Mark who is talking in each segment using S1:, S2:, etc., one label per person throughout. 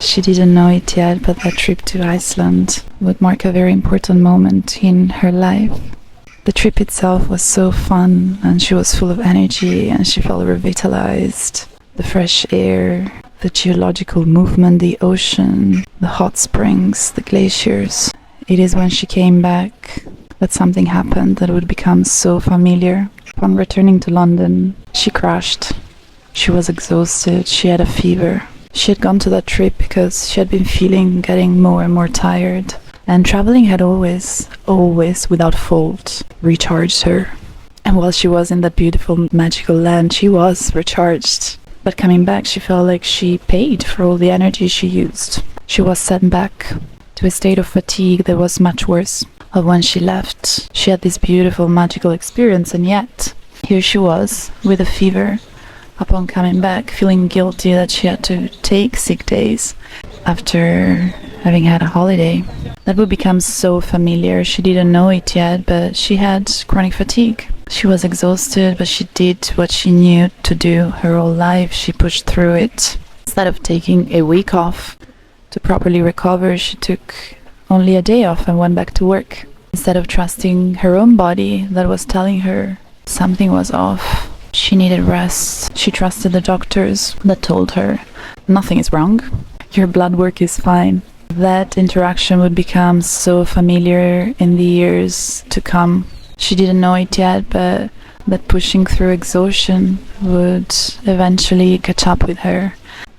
S1: She didn't know it yet, but that trip to Iceland would mark a very important moment in her life. The trip itself was so fun, and she was full of energy, and she felt revitalized. The fresh air, the geological movement, the ocean, the hot springs, the glaciers. It is when she came back that something happened that would become so familiar. Upon returning to London, she crashed. She was exhausted, she had a fever. She had gone to that trip because she had been getting more and more tired. And traveling had always, without fault, recharged her. And while she was in that beautiful, magical land, she was recharged. But coming back, she felt like she paid for all the energy she used. She was sent back to a state of fatigue that was much worse of when she left. She had this beautiful, magical experience, and yet, here she was, with a fever, upon coming back, feeling guilty that she had to take sick days after having had a holiday. That would become so familiar. She didn't know it yet, but she had chronic fatigue. She was exhausted, but she did what she knew to do her whole life. She pushed through it. Instead of taking a week off to properly recover, she took only a day off and went back to work. Instead of trusting her own body that was telling her something was off, she needed rest. She trusted the doctors that told her nothing is wrong, your blood work is fine. That interaction would become so familiar in the years to come. She didn't know it yet, but that pushing through exhaustion would eventually catch up with her.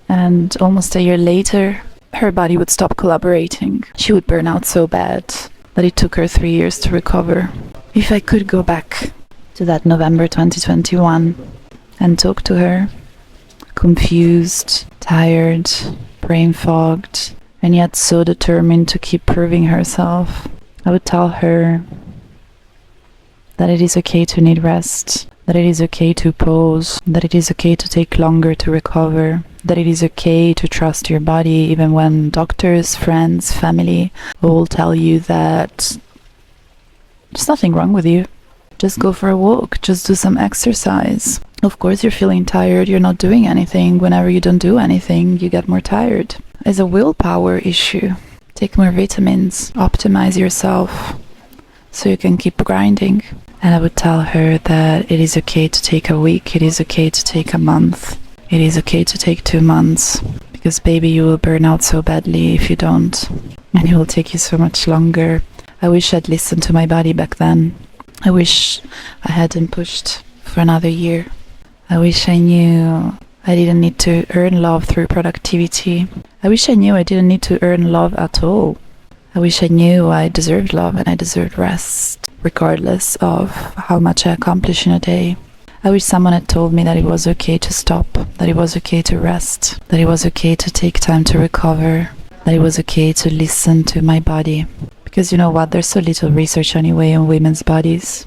S1: And almost a year later, her body would stop collaborating. She would burn out so bad that it took her 3 years to recover. If I could go back to that November 2021 and talk to her, confused, tired, brain-fogged, and yet so determined to keep proving herself, I would tell her that it is okay to need rest, that it is okay to pause, that it is okay to take longer to recover, that it is okay to trust your body even when doctors, friends, family all tell you that there's nothing wrong with you. Just go for a walk, just do some exercise. Of course you're feeling tired, you're not doing anything. Whenever you don't do anything, you get more tired. It's a willpower issue. Take more vitamins, optimize yourself so you can keep grinding. And I would tell her that it is okay to take a week, it is okay to take a month, it is okay to take 2 months. Because baby, you will burn out so badly if you don't. And it will take you so much longer. I wish I'd listened to my body back then. I wish I hadn't pushed for another year. I wish I knew I didn't need to earn love through productivity. I wish I knew I didn't need to earn love at all. I wish I knew I deserved love and I deserved rest, regardless of how much I accomplish in a day. I wish someone had told me that it was okay to stop, that it was okay to rest, that it was okay to take time to recover, that it was okay to listen to my body. Because you know what, there's so little research anyway on women's bodies.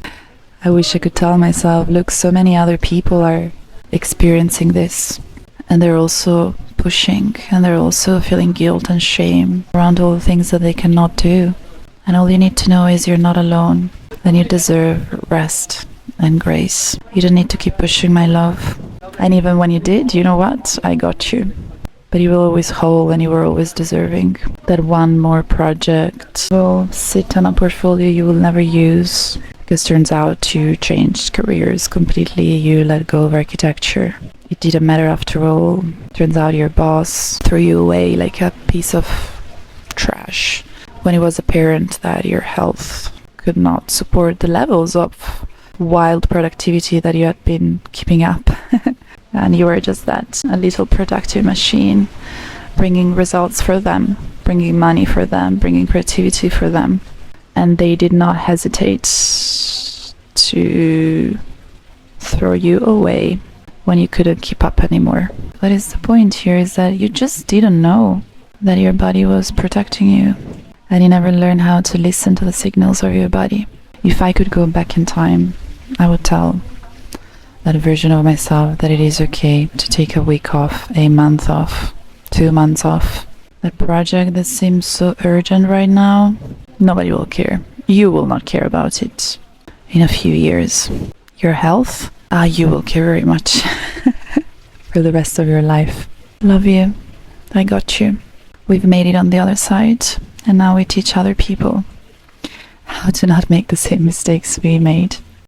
S1: I wish I could tell myself, look, so many other people are experiencing this. And they're also pushing, and they're also feeling guilt and shame around all the things that they cannot do. And all you need to know is you're not alone. Then you deserve rest and grace. You don't need to keep pushing, my love. And even when you did, you know what? I got you. But you were always whole and you were always deserving. That one more project will sit on a portfolio you will never use. Because turns out you changed careers completely. You let go of architecture. It didn't matter after all. Turns out your boss threw you away like a piece of trash when it was apparent that your health could not support the levels of wild productivity that you had been keeping up. And you were just that, a little productive machine, bringing results for them, bringing money for them, bringing creativity for them. And they did not hesitate to throw you away when you couldn't keep up anymore. What is the point here is that you just didn't know that your body was protecting you. And you never learned how to listen to the signals of your body. If I could go back in time, I would tell that version of myself that it is okay to take a week off, a month off, 2 months off. That project that seems so urgent right now, nobody will care. You will not care about it in a few years. Your health, you will care very much for the rest of your life. Love you. I got you. we've made it on the other side, and now we teach other people how to not make the same mistakes we made.